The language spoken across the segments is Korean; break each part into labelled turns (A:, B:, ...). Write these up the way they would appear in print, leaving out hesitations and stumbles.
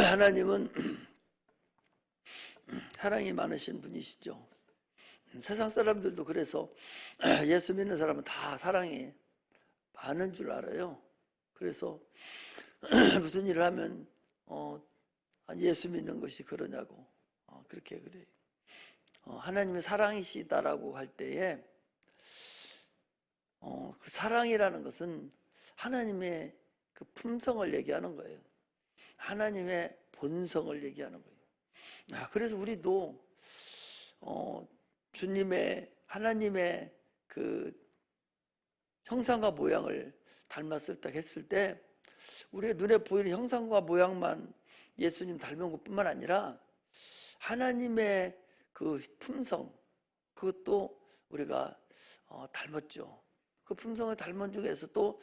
A: 하나님은 사랑이 많으신 분이시죠. 세상 사람들도 그래서 예수 믿는 사람은 다 사랑이 많은 줄 알아요. 그래서 무슨 일을 하면 예수 믿는 것이 그러냐고 그렇게 그래요. 하나님의 사랑이시다라고 할 때에 그 사랑이라는 것은 하나님의 그 품성을 얘기하는 거예요. 하나님의 본성을 얘기하는 거예요. 그래서 우리도 주님의 하나님의 그 형상과 모양을 닮았을 때 했을 때 우리의 눈에 보이는 형상과 모양만 예수님 닮은 것뿐만 아니라 하나님의 그 품성 그것도 우리가 닮았죠. 그 품성을 닮은 중에서 또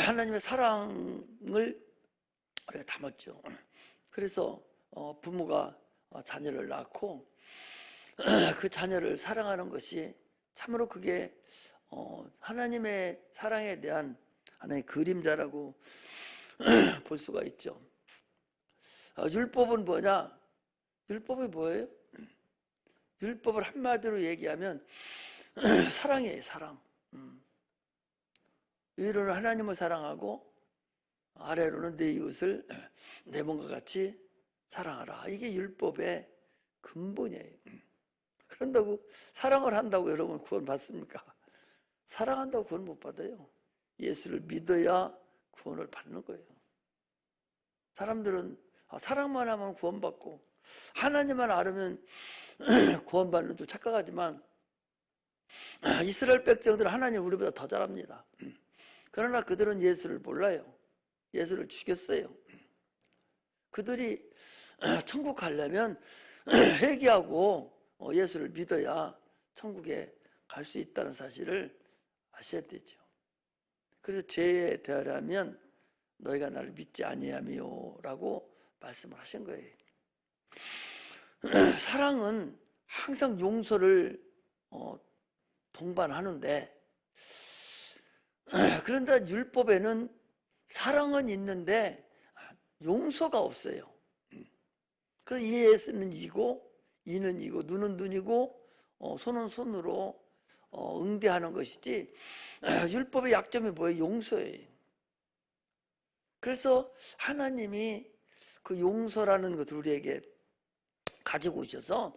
A: 하나님의 사랑을 우리가 담았죠. 그래서 부모가 자녀를 낳고 그 자녀를 사랑하는 것이 참으로 그게 하나님의 사랑에 대한 하나의 그림자라고 볼 수가 있죠. 율법은 뭐냐? 율법이 뭐예요? 율법을 한마디로 얘기하면 사랑이에요. 사랑. 위로는 하나님을 사랑하고 아래로는 내 이웃을 내 몸과 같이 사랑하라. 이게 율법의 근본이에요. 그런다고 사랑을 한다고 여러분 구원 받습니까? 사랑한다고 구원 못 받아요. 예수를 믿어야 구원을 받는 거예요. 사람들은 사랑만 하면 구원받고 하나님만 알으면 구원받는 줄 착각하지만 이스라엘 백성들은 하나님 우리보다 더 잘합니다. 그러나 그들은 예수를 몰라요. 예수를 죽였어요. 그들이 천국 가려면 회개하고 예수를 믿어야 천국에 갈 수 있다는 사실을 아셔야 되죠. 그래서 죄에 대하려면 너희가 나를 믿지 아니하며 라고 말씀을 하신 거예요. 사랑은 항상 용서를 동반하는데 그런데 율법에는 사랑은 있는데 용서가 없어요. 그래서 이에는 이고 이는 이고 눈은 눈이고 손은 손으로 응대하는 것이지 율법의 약점이 뭐예요? 용서예요. 그래서 하나님이 그 용서라는 것을 우리에게 가지고 오셔서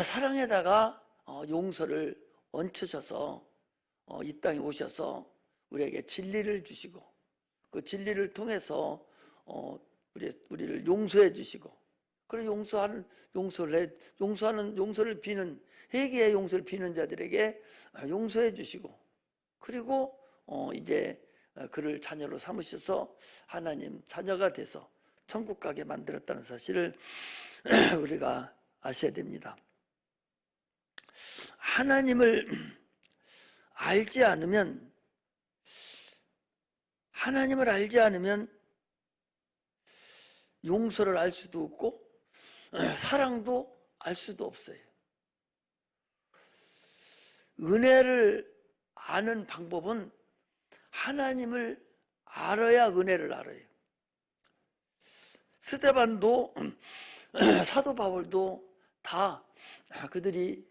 A: 사랑에다가 용서를 얹히셔서 이 땅에 오셔서 우리에게 진리를 주시고 그 진리를 통해서 우리를 용서해 주시고 그리고 용서를 비는 회개의 용서를 비는 자들에게 용서해 주시고 그리고 이제 그를 자녀로 삼으셔서 하나님 자녀가 돼서 천국 가게 만들었다는 사실을 우리가 아셔야 됩니다. 하나님을 알지 않으면 용서를 알 수도 없고 사랑도 알 수도 없어요. 은혜를 아는 방법은 하나님을 알아야 은혜를 알아요. 스데반도 사도 바울도 다 그들이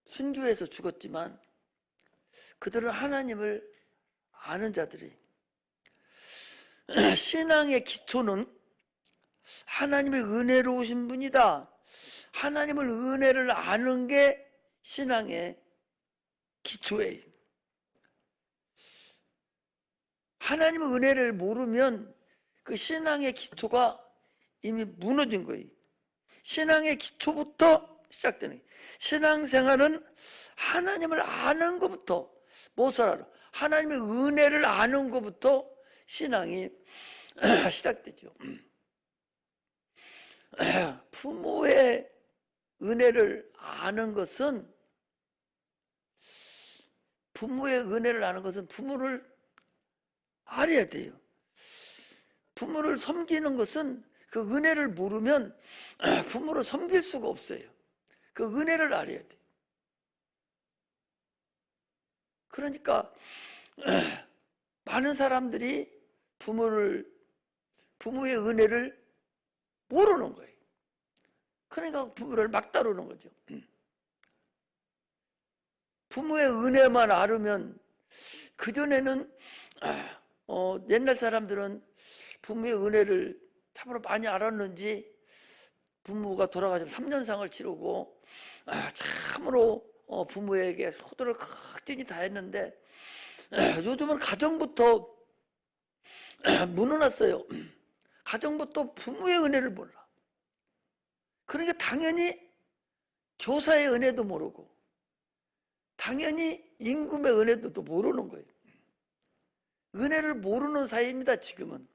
A: 순교해서 죽었지만 그들은 하나님을 아는 자들이 신앙의 기초는 하나님의 은혜로우신 분이다. 하나님을 은혜를 아는 게 신앙의 기초예요. 하나님의 은혜를 모르면 그 신앙의 기초가 이미 무너진 거예요. 신앙의 기초부터 시작되는 거예요. 신앙생활은 하나님을 아는 것부터 무엇을 알아? 하나님의 은혜를 아는 것부터 신앙이 시작되죠. 부모의 은혜를 아는 것은 부모를 알아야 돼요. 부모를 섬기는 것은 그 은혜를 모르면 부모를 섬길 수가 없어요. 그 은혜를 알아야 돼요. 그러니까 많은 사람들이 부모를 부모의 은혜를 모르는 거예요. 그러니까 부모를 막 다루는 거죠. 부모의 은혜만 알으면, 그전에는 옛날 사람들은 부모의 은혜를 참으로 많이 알았는지 부모가 돌아가시면 3년상을 치르고 참으로 부모에게 효도를 극진히 다했는데, 요즘은 가정부터 무너놨어요. 가정부터 부모의 은혜를 몰라. 그러니까 당연히 교사의 은혜도 모르고 당연히 임금의 은혜도 또 모르는 거예요. 은혜를 모르는 사이입니다. 지금은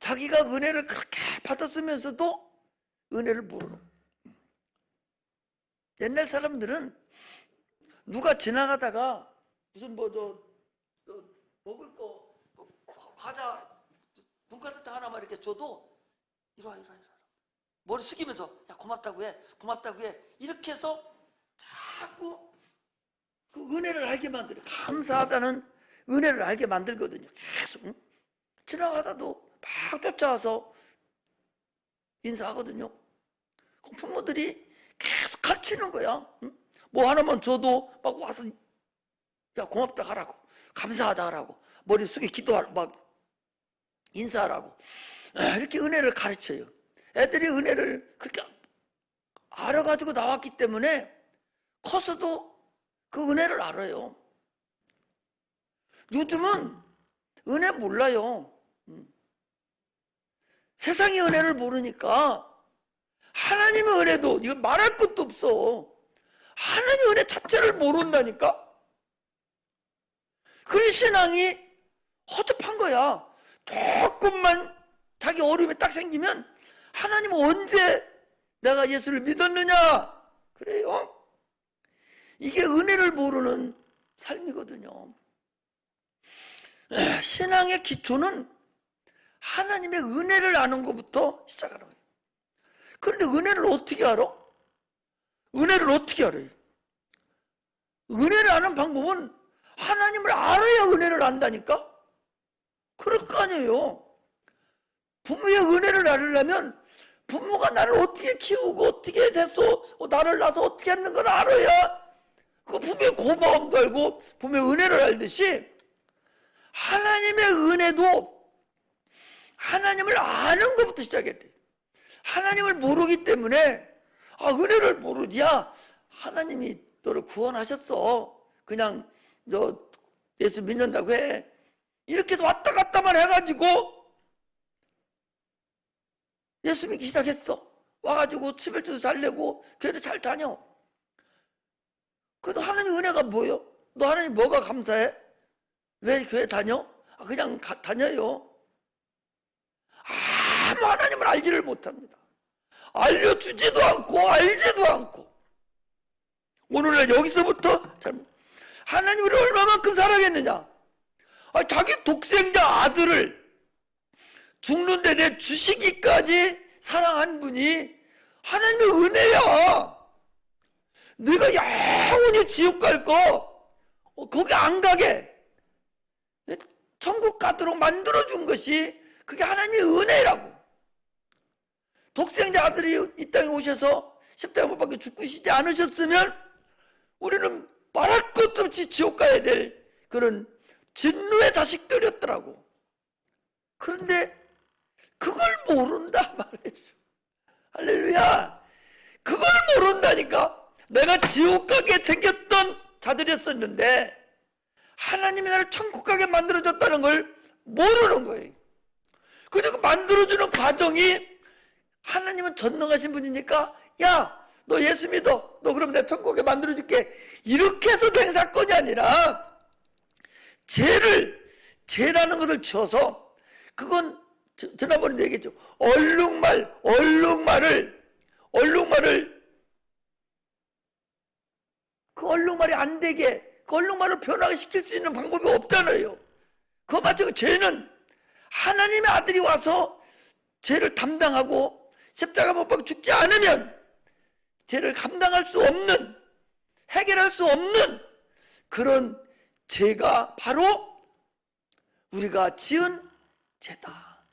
A: 자기가 은혜를 그렇게 받았으면서도 은혜를 모르는 거예요. 옛날 사람들은 누가 지나가다가 무슨 먹을 거 과자 돈가스 하나만 이렇게 줘도 이리 와 머리 숙이면서 야 고맙다고 해 이렇게 해서 자꾸 그 은혜를 알게 만들어요. 감사하다는 은혜를 알게 만들거든요. 계속 지나가다도 막 쫓아와서 인사하거든요. 부모들이 계속 가르치는 거야. 뭐 하나만 줘도 막 와서 야 고맙다 하라고, 감사하다 하라고, 머리 숙여 기도하라고, 막 인사하라고, 이렇게 은혜를 가르쳐요. 애들이 은혜를 그렇게 알아가지고 나왔기 때문에 커서도 그 은혜를 알아요. 요즘은 은혜 몰라요. 세상의 은혜를 모르니까 하나님의 은혜도 이거 말할 것도 없어. 하나님의 은혜 자체를 모른다니까. 그 신앙이 허접한 거야. 조금만 자기 어려움이 딱 생기면 하나님은 언제 내가 예수를 믿었느냐? 그래요. 이게 은혜를 모르는 삶이거든요. 신앙의 기초는 하나님의 은혜를 아는 것부터 시작하는 거예요. 그런데 은혜를 어떻게 알아? 은혜를 어떻게 알아요? 은혜를 아는 방법은 하나님을 알아야 은혜를 안다니까? 그럴 거 아니에요. 부모의 은혜를 알으려면 부모가 나를 어떻게 키우고 어떻게 돼서 나를 낳아서 어떻게 하는 걸 알아야 그 부모의 고마움도 알고 부모의 은혜를 알듯이 하나님의 은혜도 하나님을 아는 것부터 시작해야 돼. 하나님을 모르기 때문에 은혜를 모르냐? 하나님이 너를 구원하셨어. 그냥 너 예수 믿는다고 해. 이렇게 해서 왔다 갔다만 해가지고 예수 믿기 시작했어. 와가지고 11주도 잘 내고 교회도 잘 다녀. 그래도 하나님 은혜가 뭐예요? 너 하나님 뭐가 감사해? 왜 교회 다녀? 그냥 다녀요. 아무 하나님을 알지를 못합니다. 알려주지도 않고 알지도 않고 오늘날 여기서부터 하나님을 얼마만큼 사랑했느냐? 자기 독생자 아들을 죽는데 내주시기까지 사랑한 분이 하나님의 은혜야. 네가 영원히 지옥 갈 거 거기 안 가게 천국 가도록 만들어준 것이 그게 하나님의 은혜라고. 독생자 아들이 이 땅에 오셔서 십자가 못 박혀 죽으시지 않으셨으면 우리는 말할 것도 없이 지옥 가야 될 그런 진노의 자식들이었더라고. 그런데 그걸 모른다 말이죠. 할렐루야. 그걸 모른다니까. 내가 지옥 가게 생겼던 자들이었었는데 하나님이 나를 천국 가게 만들어줬다는 걸 모르는 거예요. 근데 그 만들어주는 과정이 하나님은 전능하신 분이니까 야, 너 예수 믿어. 너 그럼 내가 천국에 만들어줄게. 이렇게 해서 된 사건이 아니라 죄라는 것을 지어서 그건 지난번에 얘기했죠. 얼룩말을 그 얼룩말이 안 되게 그 얼룩말을 변하게 시킬 수 있는 방법이 없잖아요. 그거 마찬가지로 죄는 하나님의 아들이 와서 죄를 담당하고 십자가 못 박혀 죽지 않으면 죄를 감당할 수 없는, 해결할 수 없는 그런 죄가 바로 우리가 지은 죄다.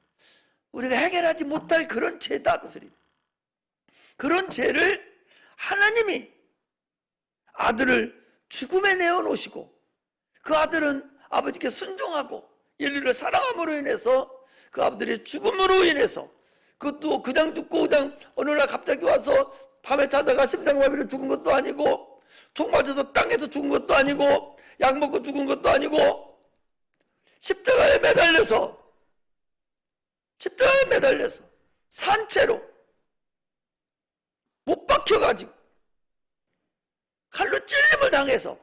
A: 우리가 해결하지 못할 그런 죄다 그 소리. 그런 죄를 하나님이 아들을 죽음에 내어놓으시고 그 아들은 아버지께 순종하고 인류를 사랑함으로 인해서 그 아들의 죽음으로 인해서 그것도 그냥 죽고 그냥 어느 날 갑자기 와서 밤에 자다가 심장마비로 죽은 것도 아니고 총 맞아서 땅에서 죽은 것도 아니고 약 먹고 죽은 것도 아니고 십자가에 매달려서 산채로 못 박혀가지고 칼로 찔림을 당해서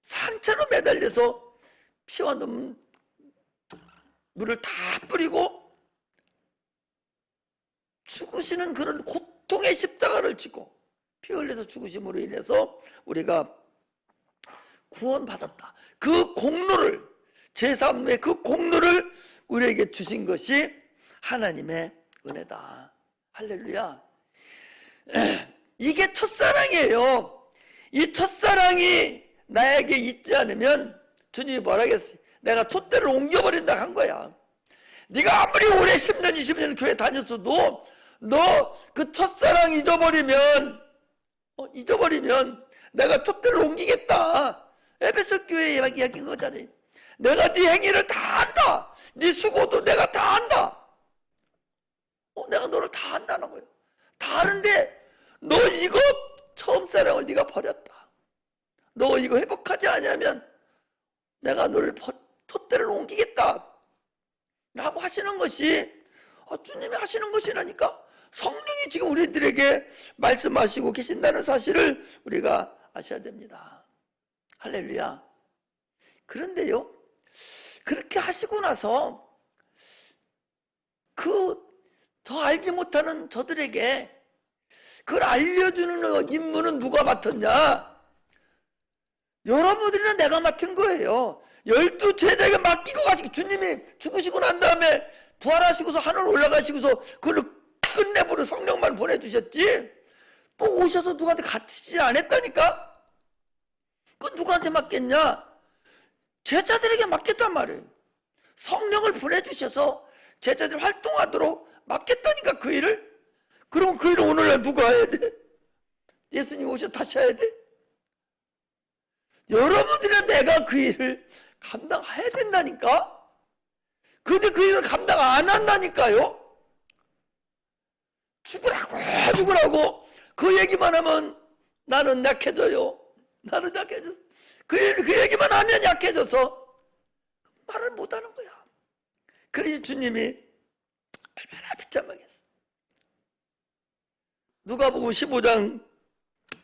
A: 산채로 매달려서 피와 물을 다 뿌리고 죽으시는 그런 고통의 십자가를 지고 피 흘려서 죽으심으로 인해서 우리가 구원받았다. 그 공로를 제3의 그 공로를 우리에게 주신 것이 하나님의 은혜다. 할렐루야. 이게 첫사랑이에요. 이 첫사랑이 나에게 있지 않으면 주님이 뭐라 했어요? 내가 촛대를 옮겨버린다 한 거야. 네가 아무리 오래 10년 20년 교회 다녔어도 너 그 첫사랑 잊어버리면 내가 촛대를 옮기겠다. 에베소 교회에 이야기한 거잖아요. 내가 네 행위를 다 안다. 네 수고도 내가 다 안다. 내가 너를 다 안다는 거예요. 다 아는데 너 이거 처음 사랑을 네가 버렸다. 너 이거 회복하지 않으면 내가 너를 촛대를 옮기겠다 라고 하시는 것이 주님이 하시는 것이라니까. 성령이 지금 우리들에게 말씀하시고 계신다는 사실을 우리가 아셔야 됩니다. 할렐루야. 그런데요, 그렇게 하시고 나서 더 알지 못하는 저들에게 그걸 알려주는 임무는 누가 맡았냐? 여러분들이나 내가 맡은 거예요. 12 제자에게 맡기고 가시고, 주님이 죽으시고 난 다음에 부활하시고서 하늘 올라가시고서 그걸로 끝내버려 성령만 보내주셨지, 또 오셔서 누구한테 갇히지 않았다니까? 그건 누구한테 맡겼냐? 제자들에게 맡겼단 말이에요. 성령을 보내주셔서 제자들 활동하도록 맡겼다니까, 그 일을. 그럼 그 일을 오늘날 누가 해야 돼? 예수님 오셔 다시 해야 돼? 여러분들은 내가 그 일을 감당해야 된다니까? 근데 그 일을 감당 안 한다니까요? 죽으라고 그 얘기만 하면 나는 약해져요. 나는 약해졌어. 그 얘기만 하면 약해져서 말을 못 하는 거야. 그래서 주님이 얼마나 비참하겠어. 누가복음 15장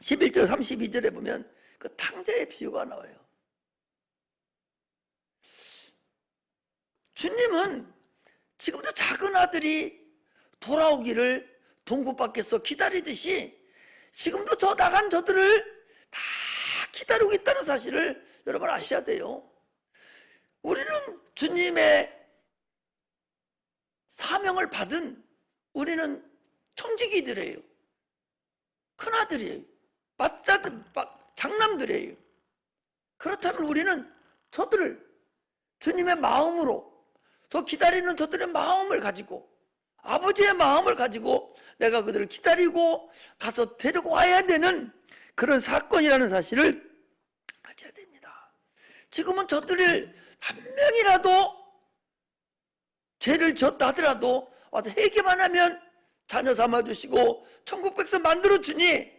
A: 11절 32절에 보면 그 탕자의 비유가 나와요. 주님은 지금도 작은 아들이 돌아오기를 동굴 밖에서 기다리듯이 지금도 저 나간 저들을 다 기다리고 있다는 사실을 여러분 아셔야 돼요. 우리는 주님의 사명을 받은 우리는 청지기들이에요. 큰아들이에요. 장남들이에요. 그렇다면 우리는 저들을 주님의 마음으로, 저 기다리는 저들의 마음을 가지고, 아버지의 마음을 가지고 내가 그들을 기다리고 가서 데리고 와야 되는 그런 사건이라는 사실을 아셔야 됩니다. 지금은 저들을 한 명이라도 죄를 졌다 하더라도 와서 회개만 하면 자녀 삼아주시고 천국 백성 만들어주니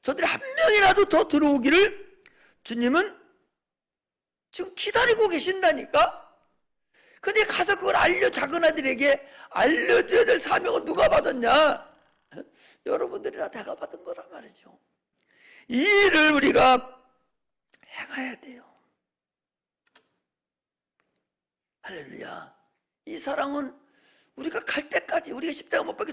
A: 저들이 한 명이라도 더 들어오기를 주님은 지금 기다리고 계신다니까. 근데 가서 그걸 작은 아들에게 알려줘야 될 사명은 누가 받았냐? 여러분들이나 내가 받은 거란 말이죠. 이 일을 우리가 행해야 돼요. 할렐루야. 이 사랑은 우리가 갈 때까지, 우리가 십자가 못 박혀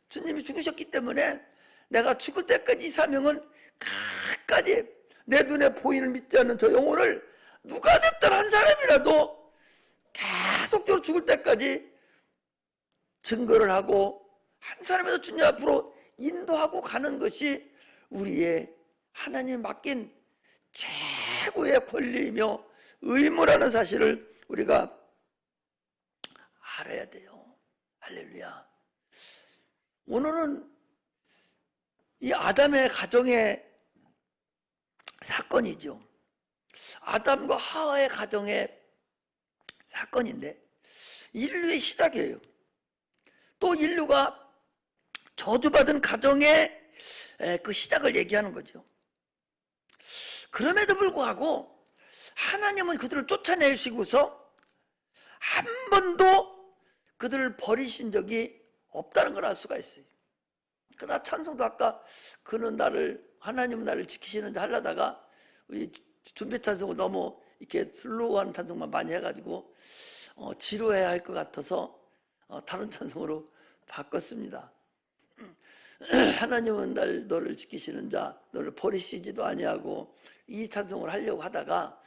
A: 주님이 죽으셨기 때문에 내가 죽을 때까지 이 사명은 끝까지 내 눈에 보이는 믿지 않는 저 영혼을 누가 됐든 한 사람이라도 계속적으로 죽을 때까지 증거를 하고 한 사람에서 주님 앞으로 인도하고 가는 것이 우리의 하나님 맡긴 최고의 권리이며 의무라는 사실을 우리가 알아야 돼요. 할렐루야. 오늘은 이 아담의 가정의 사건이죠. 아담과 하와의 가정의 사건인데 인류의 시작이에요. 또 인류가 저주받은 가정의 그 시작을 얘기하는 거죠. 그럼에도 불구하고 하나님은 그들을 쫓아내시고서 한 번도 그들을 버리신 적이 없다는 걸 알 수가 있어요. 그러나 찬송도 아까 그는 나를, 하나님은 나를 지키시는지 하려다가 우리 준비 찬송을 너무 이렇게 슬로우한 찬송만 많이 해가지고 지루해야 할 것 같아서 다른 찬송으로 바꿨습니다. 하나님은 너를 지키시는 자, 너를 버리시지도 아니하고, 이 찬송을 하려고 하다가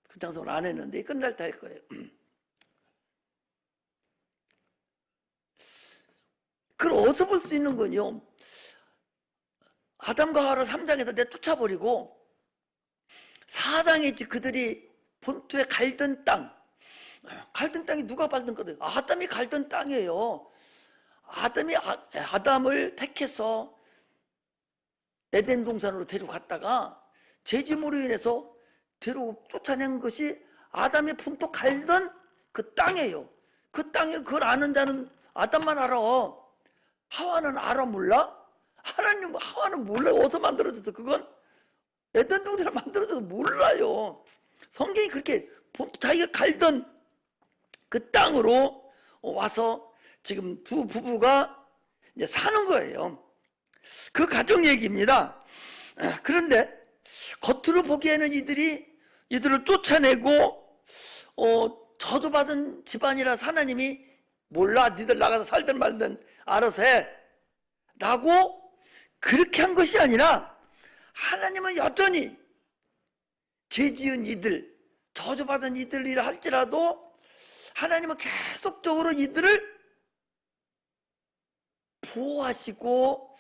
A: 그 찬송을 안 했는데 끝날 때 할 거예요. 그걸 어디서 볼 수 있는 건요, 아담과 하와를 3장에서 내쫓아버리고 4장에 그들이 본토에 갈던 땅, 갈던 땅이 누가 밟던 거든? 아담이 갈던 땅이에요. 아담이 아담을 택해서 에덴 동산으로 데려갔다가 죄짐으로 인해서 쫓아낸 것이 아담이 본토 갈던 그 땅이에요. 그 땅에 그걸 아는 자는 아담만 알아. 하와는 알아 몰라? 하나님, 하와는 몰라요. 어디서 만들어져서. 그건 에덴 동산을 만들어져서 몰라요. 성경이 그렇게 본토 자기가 갈던 그 땅으로 와서 지금 두 부부가 이제 사는 거예요. 그 가정 얘기입니다. 그런데 겉으로 보기에는 이들을 쫓아내고 저주받은 집안이라서 하나님이 몰라, 니들 나가서 살든 말든 알아서 해 라고 그렇게 한 것이 아니라, 하나님은 여전히 죄지은 이들, 저주받은 이들이라 할지라도 하나님은 계속적으로 이들을 보호하시고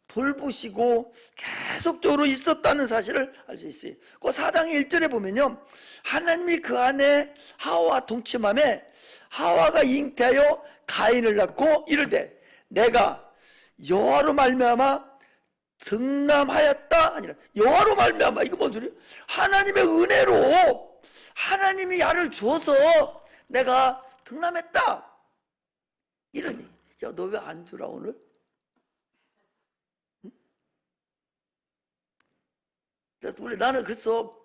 A: 돌보시고 계속적으로 있었다는 사실을 알 수 있어요. 그 4장의 1절에 보면요, 하나님이 그 안에 하와와 동침함에 하와가 잉태하여 가인을 낳고 이르되 내가 여호와로 말미암아 등남하였다. 아니라 여호와로 말미암아. 이거 뭔 소리야? 하나님의 은혜로 하나님이 야를 주어서 내가 등남했다. 이러니, 야, 너 왜 안 주라 오늘? 응? 원래 나는 그래서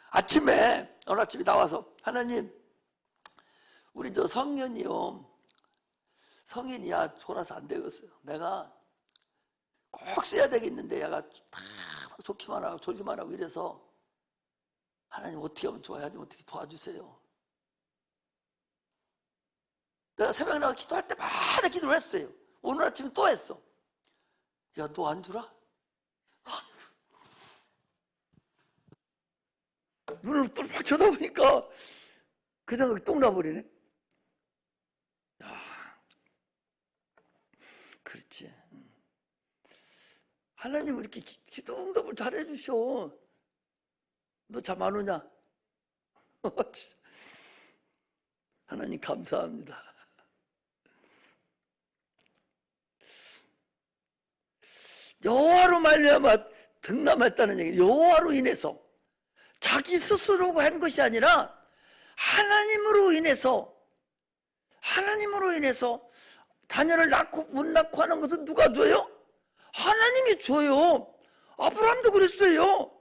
A: 아침에 어느 아침에 나와서, 하나님, 우리 저 성인이야 졸아서 안 되겠어요. 내가 꼭 써야 되겠는데 얘가 다 좋기만 하고 졸기만 하고 이래서, 하나님 어떻게 하면 좋아야지, 어떻게 도와주세요. 내가 새벽에 나가 기도할 때마다 기도를 했어요. 오늘 아침에 또 했어. 야, 너 안 주라? 눈을 또 막 쳐다보니까 그 생각이 똥 나버리네. 야, 그렇지. 하나님 이렇게 기도 응답을 잘해 주셔. 너 잠 안 오냐? 하나님 감사합니다. 여호와로 말미암아 등남했다는 얘기. 여호와로 인해서, 자기 스스로가 한 것이 아니라 하나님으로 인해서 자녀를 낳고 못 낳고 하는 것은 누가 줘요? 하나님이 줘요. 아브라함도 그랬어요.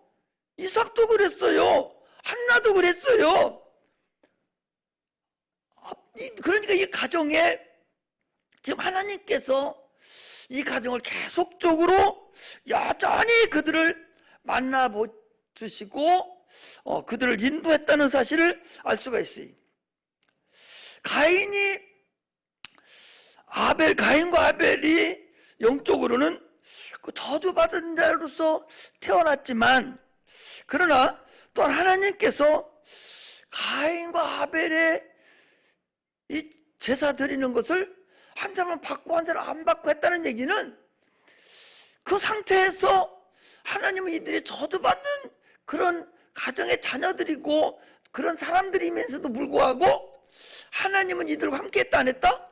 A: 이삭도 그랬어요. 한나도 그랬어요. 그러니까 이 가정에 지금 하나님께서 이 가정을 계속적으로 여전히 그들을 만나 주시고 그들을 인도했다는 사실을 알 수가 있어요. 가인과 아벨이 영적으로는 그 저주받은 자로서 태어났지만, 그러나 또한 하나님께서 가인과 아벨의 이 제사 드리는 것을 한 사람은 받고 한 사람은 안 받고 했다는 얘기는, 그 상태에서 하나님은 이들이 저주받는 그런 가정의 자녀들이고 그런 사람들이면서도 불구하고 하나님은 이들과 함께 했다 안 했다?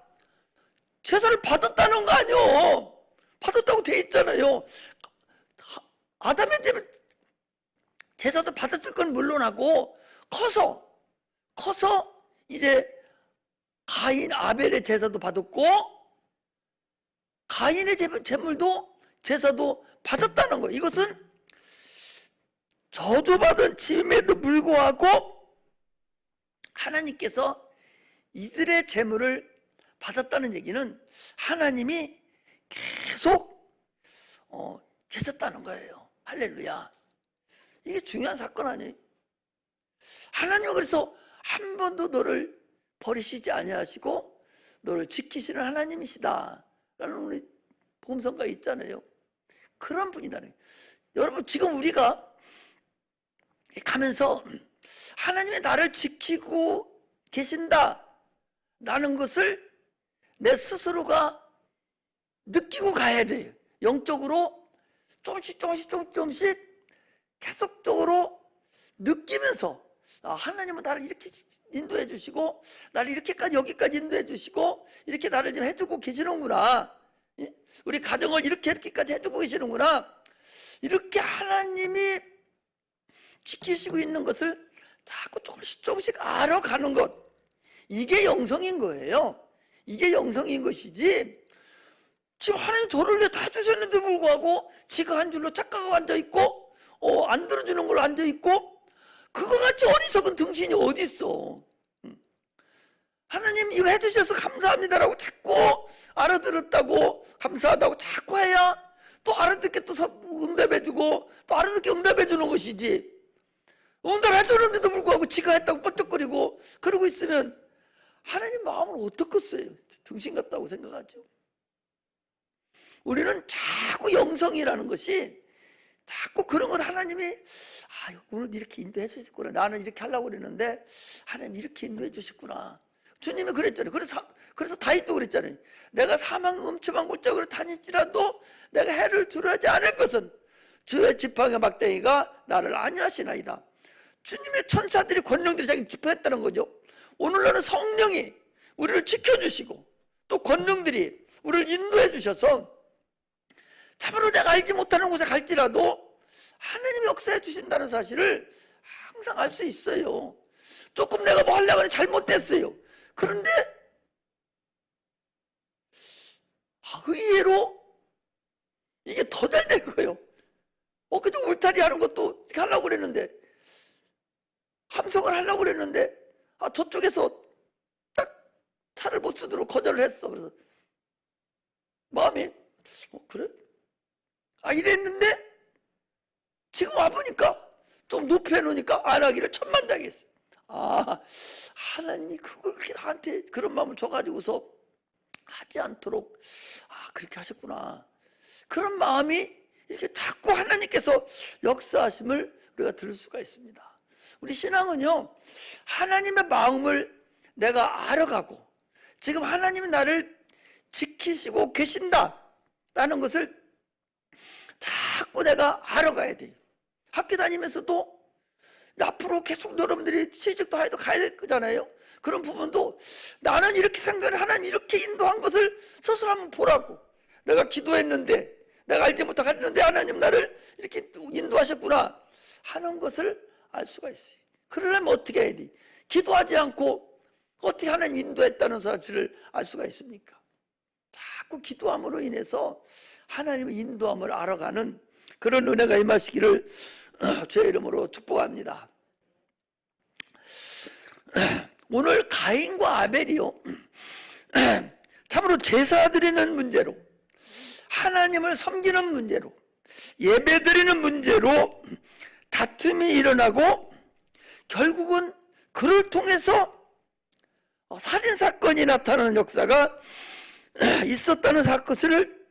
A: 제사를 받았다는 거 아니요. 받았다고 돼 있잖아요. 아담의 제사도 받았을 건 물론하고 커서 이제 가인 아벨의 제사도 받았고 가인의 제물도 제사도 받았다는 거예요. 이것은 저주받은 짐에도 불구하고 하나님께서 이들의 제물을 받았다는 얘기는 하나님이 계속 계셨다는 거예요. 할렐루야. 이게 중요한 사건 아니에요? 하나님은 그래서 한 번도 너를 버리시지 아니하시고 너를 지키시는 하나님이시다 라는 우리 복음성가에 있잖아요. 그런 분이다네. 여러분 지금 우리가 가면서 하나님의 나를 지키고 계신다 라는 것을 내 스스로가 느끼고 가야 돼요. 영적으로 조금씩 계속적으로 느끼면서 하나님은 나를 이렇게 인도해 주시고 나를 이렇게까지 여기까지 인도해 주시고 이렇게 나를 좀 해주고 계시는구나. 우리 가정을 이렇게까지 해주고 계시는구나. 이렇게 하나님이 지키시고 있는 것을 자꾸 조금씩 알아가는 것, 이게 영성인 거예요. 이게 영성인 것이지 지금 하나님 저를 위해 다 주셨는데 불구하고 지가 한 줄로 착각하고 앉아있고 안 들어주는 걸로 앉아있고 그거 같이 어리석은 등신이 어디 있어. 하나님 이거 해주셔서 감사합니다라고 자꾸 알아들었다고 감사하다고 자꾸 해야 또 알아듣게 또 응답해주고 또 알아듣게 응답해주는 것이지, 응답해주는데도 불구하고 지가 했다고 뻗쩍거리고 그러고 있으면 하나님 마음을 어떻겠어요? 등신 같다고 생각하죠. 우리는 자꾸 영성이라는 것이 자꾸 그런 것, 하나님이 오늘 이렇게 인도해 주셨구나, 나는 이렇게 하려고 그랬는데 하나님 이렇게 인도해 주셨구나. 주님이 그랬잖아요. 그래서 다윗도 그랬잖아요. 내가 사망의 음침한 골짜기로 다닐지라도 내가 해를 두려워하지 않을 것은 주의 지팡이 막대기가 나를 안위하시나이다. 주님의 천사들이 권령들이 자기 지팡이했다는 거죠. 오늘날은 성령이 우리를 지켜주시고 또 권령들이 우리를 인도해 주셔서 참으로 내가 알지 못하는 곳에 갈지라도 하나님이 역사해 주신다는 사실을 항상 알 수 있어요. 조금 내가 뭐 하려고 하는데 잘못됐어요. 그런데 의외로 이게 더 잘 된 거예요. 그때 울타리 하는 것도 하려고 그랬는데, 함성을 하려고 그랬는데 저쪽에서 딱 차를 못 쓰도록 거절을 했어. 그래서 마음이 그래? 이랬는데 지금 와보니까 좀 높여 놓으니까 안 하기를 천만다행했어요. 하나님이 그걸 이렇게 나한테 그런 마음을 줘가지고서 하지 않도록 그렇게 하셨구나. 그런 마음이 이렇게 자꾸 하나님께서 역사하심을 우리가 들을 수가 있습니다. 우리 신앙은요, 하나님의 마음을 내가 알아가고 지금 하나님이 나를 지키시고 계신다라는 것을 자꾸 내가 알아가야 돼요. 학교 다니면서도 앞으로 계속 여러분들이 취직도 해도 가야 될 거잖아요. 그런 부분도 나는 이렇게 생각을, 하나님 이렇게 인도한 것을 스스로 한번 보라고. 내가 기도했는데, 내가 알지 못하고 했는데 하나님 나를 이렇게 인도하셨구나 하는 것을 알 수가 있어요. 그러려면 어떻게 해야 돼? 기도하지 않고 어떻게 하나님 인도했다는 사실을 알 수가 있습니까? 자꾸 기도함으로 인해서 하나님의 인도함을 알아가는 그런 은혜가 임하시기를 주의 이름으로 축복합니다. 오늘 가인과 아벨이요, 참으로 제사 드리는 문제로, 하나님을 섬기는 문제로, 예배 드리는 문제로 다툼이 일어나고 결국은 그를 통해서 살인사건이 나타나는 역사가 있었다는 사건을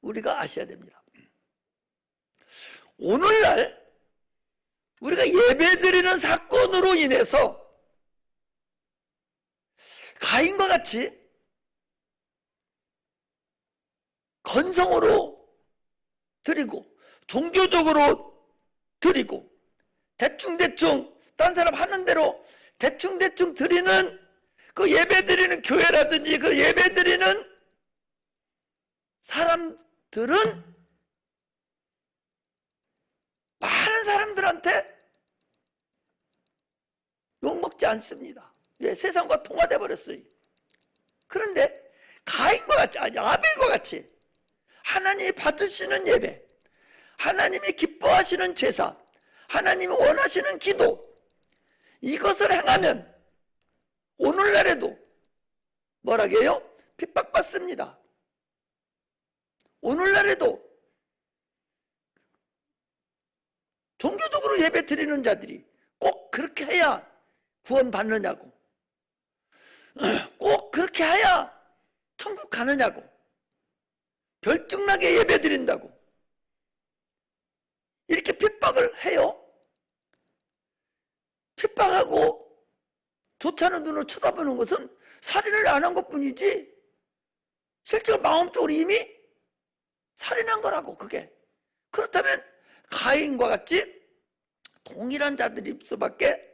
A: 우리가 아셔야 됩니다. 오늘날 우리가 예배드리는 사건으로 인해서 가인과 같이 건성으로 드리고 종교적으로 드리고 대충 딴 사람 하는 대로 대충 드리는 그 예배 드리는 교회라든지 그 예배 드리는 사람들은 많은 사람들한테 욕먹지 않습니다. 예, 세상과 통화돼 버렸어요. 그런데 가인과 같이, 아니 아벨과 같이 하나님이 받으시는 예배, 하나님이 기뻐하시는 제사, 하나님이 원하시는 기도, 이것을 행하면 오늘날에도 뭐라게요? 핍박받습니다. 오늘날에도 종교적으로 예배 드리는 자들이 꼭 그렇게 해야 구원받느냐고, 꼭 그렇게 해야 천국 가느냐고, 별중나게 예배 드린다고 이렇게 핍박을 해요. 핍박하고 좋지 않은 눈으로 쳐다보는 것은 살인을 안 한 것뿐이지 실제로 마음적으로 이미 살인한 거라고. 그게 그렇다면 가인과 같이 동일한 자들일 수밖에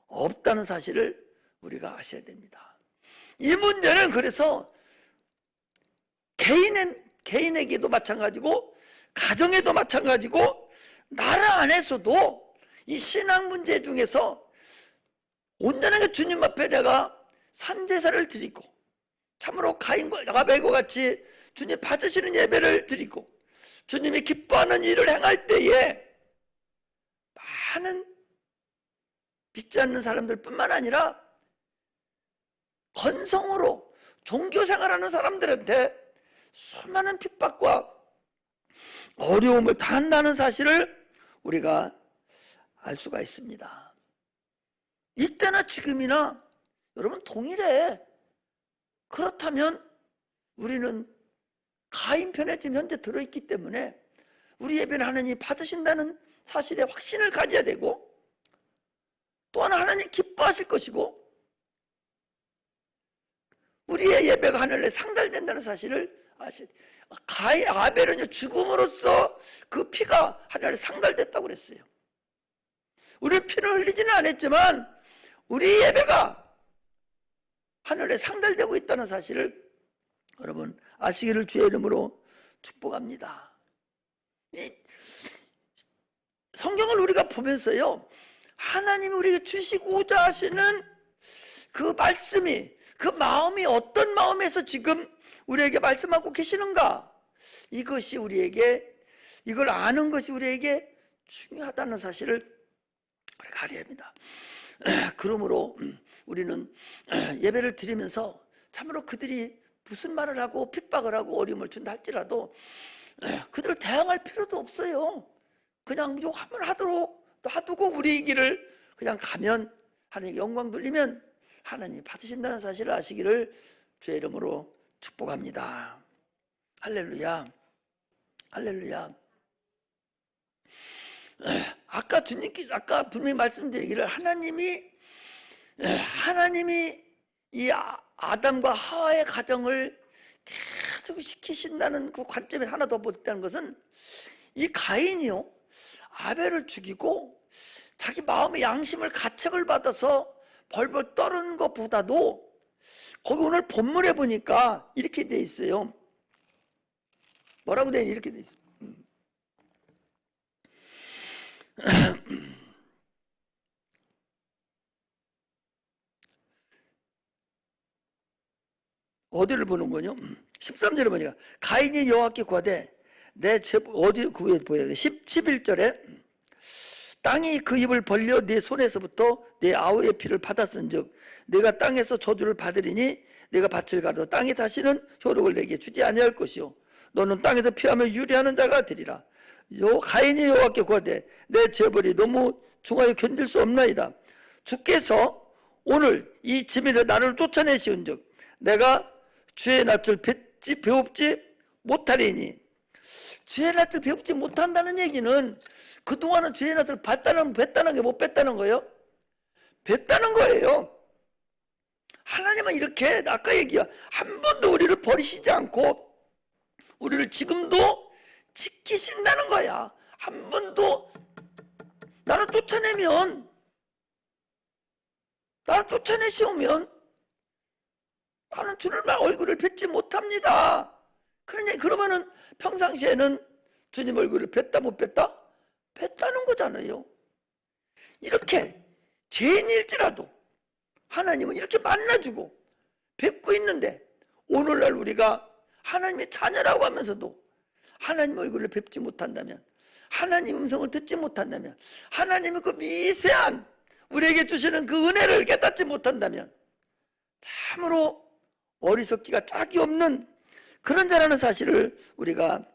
A: 없다는 사실을 우리가 아셔야 됩니다. 이 문제는 그래서 개인에게도 마찬가지고 가정에도 마찬가지고 나라 안에서도 이 신앙 문제 중에서 온전하게 주님 앞에 내가 산제사를 드리고 참으로 가인과 아벨과 같이 주님 받으시는 예배를 드리고 주님이 기뻐하는 일을 행할 때에 많은 믿지 않는 사람들 뿐만 아니라 건성으로 종교생활하는 사람들한테 수많은 핍박과 어려움을 당한다는 사실을 우리가 알 수가 있습니다. 이때나 지금이나 여러분 동일해. 그렇다면 우리는 가인 편에 지금 현재 들어있기 때문에 우리 예배는 하나님이 받으신다는 사실에 확신을 가져야 되고, 또 하나 하나님 기뻐하실 것이고, 우리의 예배가 하늘에 상달된다는 사실을 아셔야 돼요. 가인, 아벨은요 죽음으로써 그 피가 하늘에 상달됐다고 그랬어요. 우리 피를 흘리지는 않았지만 우리 예배가 하늘에 상달되고 있다는 사실을 여러분 아시기를 주의 이름으로 축복합니다. 이 성경을 우리가 보면서요, 하나님이 우리에게 주시고자 하시는 그 말씀이, 그 마음이 어떤 마음에서 지금 우리에게 말씀하고 계시는가, 이것이 우리에게, 이걸 아는 것이 우리에게 중요하다는 사실을 우리가 알아야 합니다. 그러므로 우리는 예배를 드리면서 참으로 그들이 무슨 말을 하고 핍박을 하고 어려움을 준다 할지라도 그들을 대항할 필요도 없어요. 그냥 욕하면 하도록 놔두고 우리 길을 그냥 가면, 하나님께 영광 돌리면 하나님이 받으신다는 사실을 아시기를 주의 이름으로 축복합니다. 할렐루야, 할렐루야. 아까 분명히 말씀드리기를 하나님이 이 아담과 하와의 가정을 계속 시키신다는 그 관점에 하나 더 보겠다는 것은, 이 가인이요 아벨을 죽이고 자기 마음의 양심을 가책을 받아서 벌벌 떠는 것보다도, 거기 오늘 본문에 보니까 이렇게 돼 있어요. 뭐라고 돼 있냐, 이렇게 돼 있어요. 어디를 보는 거냐? 13절에 보니까 가인이 여호와께 구하되 내 어디 그에 보여요? 11절에 땅이 그 입을 벌려 네 손에서부터 내 아우의 피를 받았은즉 내가 땅에서 저주를 받으리니 내가 밭을 가도 땅이 다시는 효력을 내게 주지 아니할 것이요 너는 땅에서 피하며 유리하는 자가 되리라. 가인이 여호와께 구하되 내 죄벌이 너무 중하여 견딜 수 없나이다. 주께서 오늘 이 지면에 나를 쫓아내시은즉 내가 주의 낯을 배웁지 못하리니. 주의 낯을 배웁지 못한다는 얘기는 그동안은 주의 낯을 뵀다는 게 못 뵀다는 거예요? 뵀다는 거예요. 하나님은 이렇게 아까 얘기야, 한 번도 우리를 버리시지 않고 우리를 지금도 지키신다는 거야. 한 번도 나를 쫓아내면 나를 쫓아내시오면 나는 주를 얼굴을 뵙지 못합니다. 그러면은 평상시에는 주님 얼굴을 뵀다 못 뵀다? 뵀다는 거잖아요. 이렇게 죄인일지라도 하나님은 이렇게 만나주고 뵙고 있는데, 오늘날 우리가 하나님의 자녀라고 하면서도 하나님 얼굴을 뵙지 못한다면, 하나님 음성을 듣지 못한다면, 하나님의 그 미세한 우리에게 주시는 그 은혜를 깨닫지 못한다면 참으로 어리석기가 짝이 없는 그런 자라는 사실을 우리가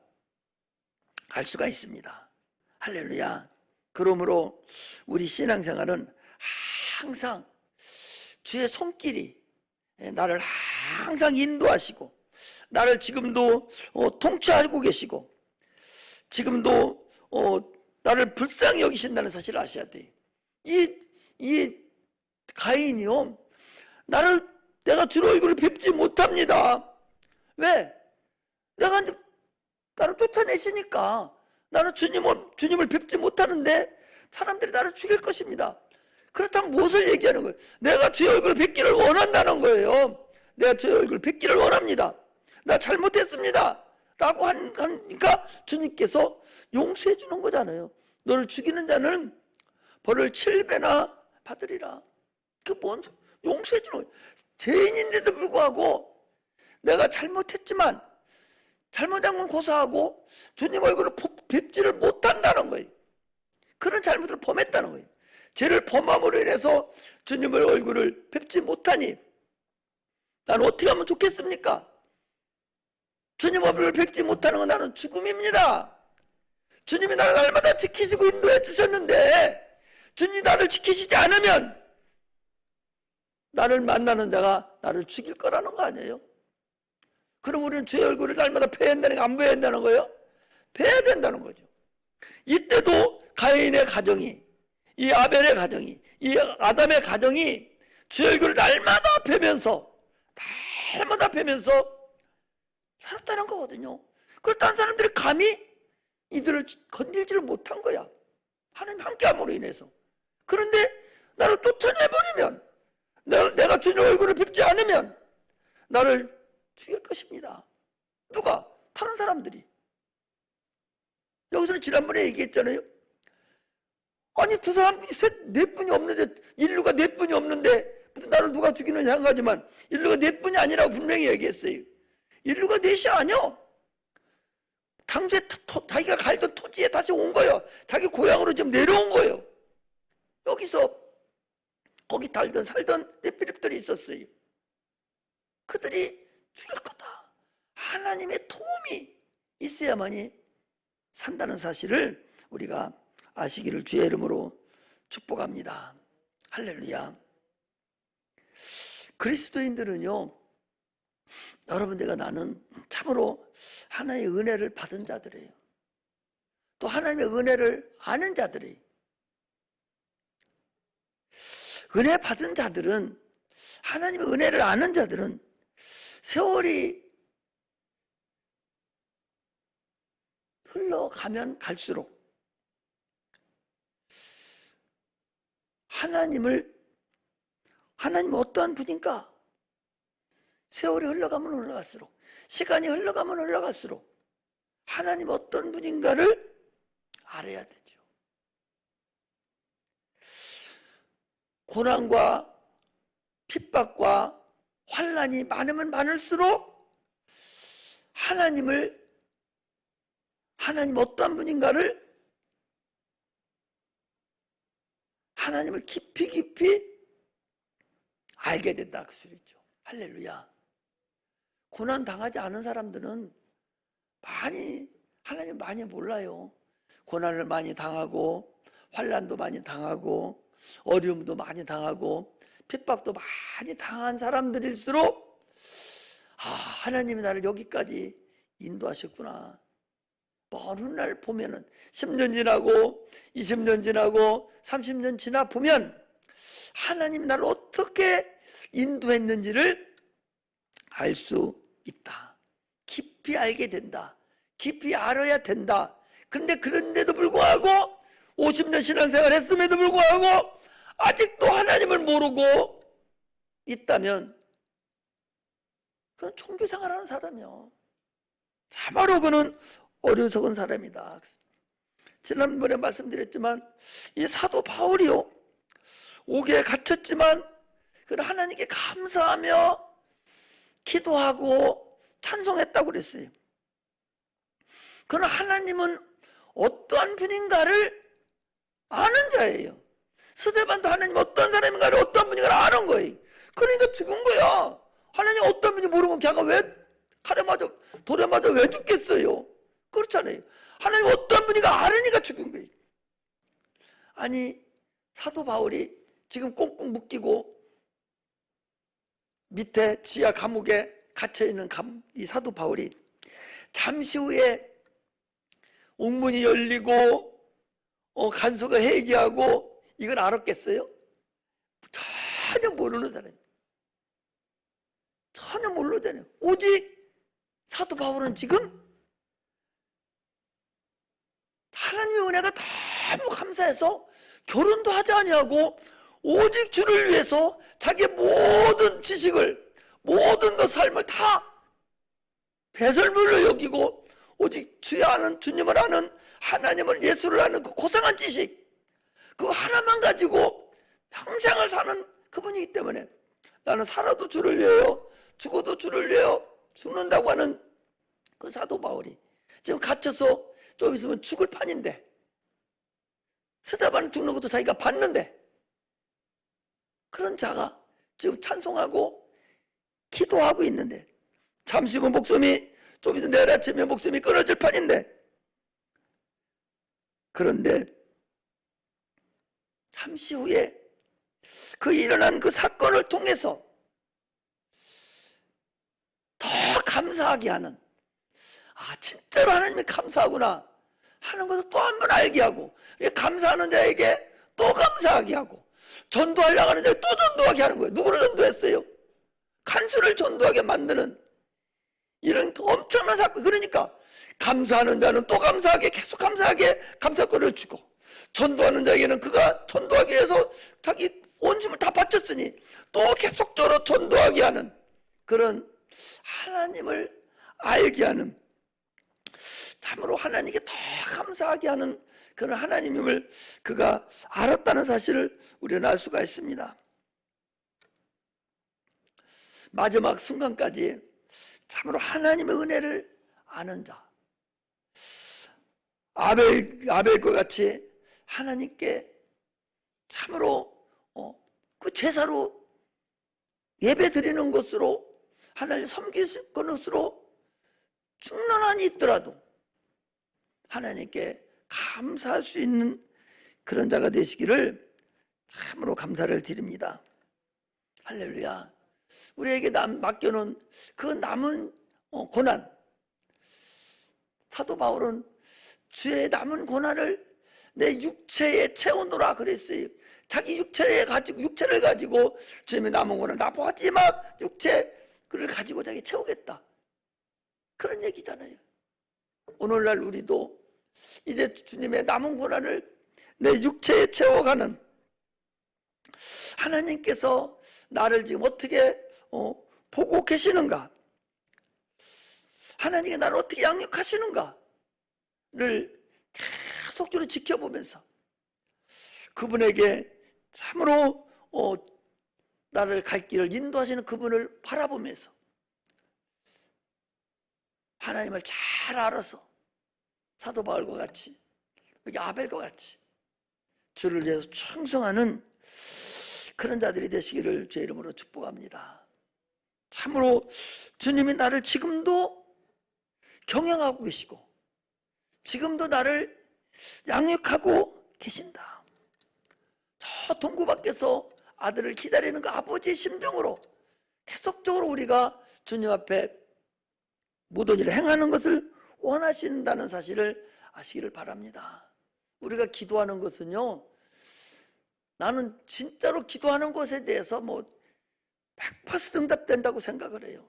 A: 알 수가 있습니다. 할렐루야. 그러므로 우리 신앙생활은 항상 주의 손길이 나를 항상 인도하시고, 나를 지금도 통치하고 계시고, 지금도 나를 불쌍히 여기신다는 사실을 아셔야 돼요. 이 가인이요, 내가 주의 얼굴을 뵙지 못합니다. 왜? 나를 쫓아내시니까 나는 주님을 뵙지 못하는데 사람들이 나를 죽일 것입니다. 그렇다면 무엇을 얘기하는 거예요? 내가 주의 얼굴을 뵙기를 원한다는 거예요. 내가 주의 얼굴을 뵙기를 원합니다. 나 잘못했습니다. 라고 하니까 주님께서 용서해 주는 거잖아요. 너를 죽이는 자는 벌을 7배나 받으리라. 뭔 용서해 주는 거예요. 죄인인데도 불구하고 내가 잘못했지만 잘못한 건 고사하고 주님 얼굴을 뵙지를 못한다는 거예요. 그런 잘못을 범했다는 거예요. 죄를 범함으로 인해서 주님의 얼굴을 뵙지 못하니 나는 어떻게 하면 좋겠습니까? 주님 얼굴을 뵙지 못하는 건 나는 죽음입니다. 주님이 나를 날마다 지키시고 인도해 주셨는데 주님이 나를 지키시지 않으면 나를 만나는 자가 나를 죽일 거라는 거 아니에요? 그럼 우리는 주의 얼굴을 날마다 뵈야 한다는 거, 안 뵈야 한다는 거예요? 뵈야 된다는 거죠. 이때도 가인의 가정이, 이 아벨의 가정이, 이 아담의 가정이 주의 얼굴을 날마다 뵈면서 살았다는 거거든요. 그걸 다른 사람들이 감히 이들을 건들지를 못한 거야. 하나님 함께함으로 인해서. 그런데 나를 쫓아내버리면, 내가 주님 얼굴을 뵙지 않으면 나를 죽일 것입니다. 누가? 다른 사람들이. 여기서는 지난번에 얘기했잖아요. 아니 두 사람이 네 분이 없는데, 인류가 네 분이 없는데 무슨 나를 누가 죽이느냐 한 가지만 인류가 네 분이 아니라고 분명히 얘기했어요. 인류가 넷이 아니야. 당시에 자기가 갈던 토지에 다시 온 거예요. 자기 고향으로 지금 내려온 거예요. 여기서 거기 살던 네피립들이 있었어요. 그들이 죽일 거다. 하나님의 도움이 있어야만이 산다는 사실을 우리가 아시기를 주의 이름으로 축복합니다. 할렐루야. 그리스도인들은요, 여러분들과 나는 참으로 하나님의 은혜를 받은 자들이에요. 또 하나님의 은혜를 아는 자들이에요. 은혜 받은 자들은, 하나님의 은혜를 아는 자들은 세월이 흘러가면 갈수록 하나님은 어떠한 분인가? 세월이 흘러가면 흘러갈수록, 시간이 흘러가면 흘러갈수록 하나님 어떤 분인가를 알아야 되죠. 고난과 핍박과 환난이 많으면 많을수록 하나님 어떠한 분인가를, 하나님을 깊이 알게 된다, 그 소리죠. 할렐루야. 고난 당하지 않은 사람들은 하나님 많이 몰라요. 고난을 많이 당하고 환난도 많이 당하고 어려움도 많이 당하고 핍박도 많이 당한 사람들일수록 하나님이 나를 여기까지 인도하셨구나. 어느 날 보면은 10년 지나고 20년 지나고 30년 지나 보면 하나님이 나를 어떻게 인도했는지를 알 수 있다. 깊이 알게 된다. 깊이 알아야 된다. 그런데도 불구하고 50년 신앙생활 했음에도 불구하고 아직도 하나님을 모르고 있다면 그는 종교생활하는 사람이요. 참으로 그는 어리석은 사람이다. 지난번에 말씀드렸지만 이 사도 바울이요, 옥에 갇혔지만 그는 하나님께 감사하며 기도하고 찬송했다고 그랬어요. 그는 하나님은 어떠한 분인가를 아는 자예요. 스데반도 하나님 어떤 사람인가를, 어떤 분인가를 아는 거예요. 그러니까 죽은 거야. 하나님 어떤 분인지 모르고 걔가 왜 칼에 맞아, 돌에 맞아 왜 죽겠어요? 그렇잖아요. 하나님 어떤 분인가 알으니까 죽은 거예요. 아니, 사도 바울이 지금 꽁꽁 묶이고 밑에 지하 감옥에 갇혀있는 이 사도 바울이 잠시 후에 옥문이 열리고 간수가 회개하고 이걸 알았겠어요? 전혀 모르는 사람이에요. 전혀 모르잖아요. 오직 사도 바울은 지금 하나님의 은혜가 너무 감사해서 결혼도 하지 아니하고 오직 주를 위해서 자기의 모든 지식을, 모든 그 삶을 다 배설물로 여기고 오직 주님을 아는, 하나님을, 예수를 아는 그 고상한 지식, 그거 하나만 가지고 평생을 사는 그분이기 때문에 나는 살아도 주를 위해요, 죽어도 주를 위해요, 죽는다고 하는 그 사도 바울이 지금 갇혀서 좀 있으면 죽을 판인데, 스데반 죽는 것도 자기가 봤는데, 그런 자가 지금 찬송하고 기도하고 있는데, 잠시 후 목숨이, 좀 있으면 내일 아침에 목숨이 끊어질 판인데, 그런데 잠시 후에 그 일어난 그 사건을 통해서 더 감사하게 하는, 진짜로 하나님이 감사하구나 하는 것을 또 한 번 알게 하고, 감사하는 자에게 또 감사하게 하고, 전도하려고 하는 자에게 또 전도하게 하는 거예요. 누구를 전도했어요? 간수를 전도하게 만드는 이런 엄청난 사건. 그러니까 감사하는 자는 또 감사하게, 계속 감사하게 감사거리를 주고, 전도하는 자에게는 그가 전도하기 위해서 자기 온 힘을 다 바쳤으니 또 계속적으로 전도하게 하는, 그런 하나님을 알게 하는, 참으로 하나님께 더 감사하게 하는 그런 하나님임을 그가 알았다는 사실을 우리는 알 수가 있습니다. 마지막 순간까지 참으로 하나님의 은혜를 아는 자, 아벨과 같이 하나님께 참으로 그 제사로 예배 드리는 것으로, 하나님 섬기는 것으로 죽는 한이 있더라도 하나님께 감사할 수 있는 그런 자가 되시기를 참으로 감사를 드립니다. 할렐루야. 우리에게 맡겨놓은 그 남은 고난, 사도 바울은 주의 남은 고난을 내 육체에 채우노라 그랬어요. 자기 육체를 가지고 주님의 남은 고난을 나 보았지만 육체를 가지고 자기 채우겠다, 그런 얘기잖아요. 오늘날 우리도 이제 주님의 남은 고난을 내 육체에 채워가는, 하나님께서 나를 지금 어떻게 보고 계시는가, 하나님이 나를 어떻게 양육하시는가를 계속적으로 지켜보면서 그분에게 참으로 나를 갈 길을 인도하시는 그분을 바라보면서 하나님을 잘 알아서 사도 바울과 같이, 여기 아벨과 같이 주를 위해서 충성하는 그런 자들이 되시기를 제 이름으로 축복합니다. 참으로 주님이 나를 지금도 경영하고 계시고 지금도 나를 양육하고 계신다. 저 동구 밖에서 아들을 기다리는 그 아버지의 심정으로 계속적으로 우리가 주님 앞에 모든 일을 행하는 것을 원하신다는 사실을 아시기를 바랍니다. 우리가 기도하는 것은요, 나는 진짜로 기도하는 것에 대해서 100% 응답된다고 생각을 해요.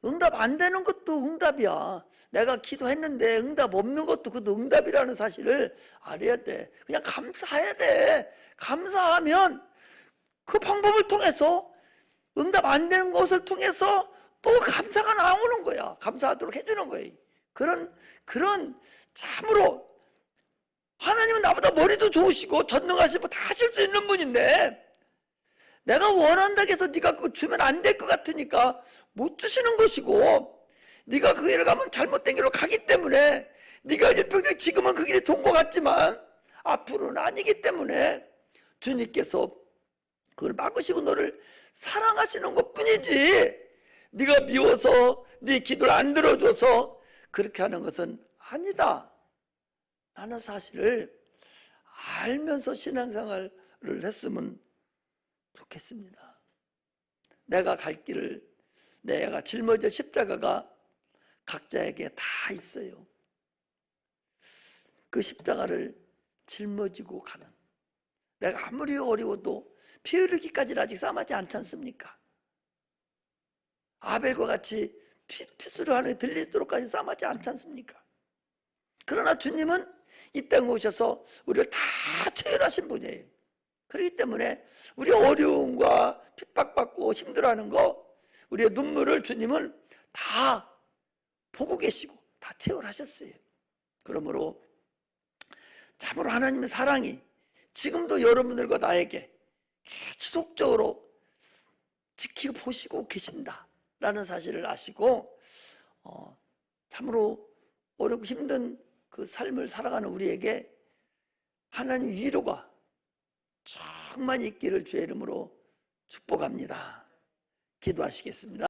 A: 응답 안 되는 것도 응답이야. 내가 기도했는데 응답 없는 것도 그것도 응답이라는 사실을 알아야 돼. 그냥 감사해야 돼. 감사하면 그 방법을 통해서 응답 안 되는 것을 통해서 또 감사가 나오는 거야. 감사하도록 해주는 거예요. 그런 참으로 하나님은 나보다 머리도 좋으시고 전능하시고 다 하실 수 있는 분인데 내가 원한다고 해서 네가 그거 주면 안 될 것 같으니까 못 주시는 것이고 네가 그 길을 가면 잘못된 길로 가기 때문에 네가 일평생 지금은 그 길이 좋은 것 같지만 앞으로는 아니기 때문에 주님께서 그걸 막으시고 너를 사랑하시는 것뿐이지 네가 미워서 네 기도를 안 들어줘서 그렇게 하는 것은 아니다. 라는 사실을 알면서 신앙생활을 했으면 좋겠습니다. 내가 갈 길을 내가 짊어질 십자가가 각자에게 다 있어요. 그 십자가를 짊어지고 가는 내가 아무리 어려워도 피 흐르기까지는 아직 싸움하지 않지 않습니까? 아벨과 같이 피수를 하는 들리도록까지 싸움하지 않지 않습니까? 그러나 주님은 이 땅에 오셔서 우리를 다 체결하신 분이에요. 그렇기 때문에 우리 어려움과 핍박받고 힘들어하는 거 우리의 눈물을 주님은 다 보고 계시고 다 체결하셨어요. 그러므로 참으로 하나님의 사랑이 지금도 여러분들과 나에게 지속적으로 지키고 보시고 계신다라는 사실을 아시고 참으로 어렵고 힘든 그 삶을 살아가는 우리에게 하나님 위로가 충만히 있기를 주의 이름으로 축복합니다. 기도하시겠습니다.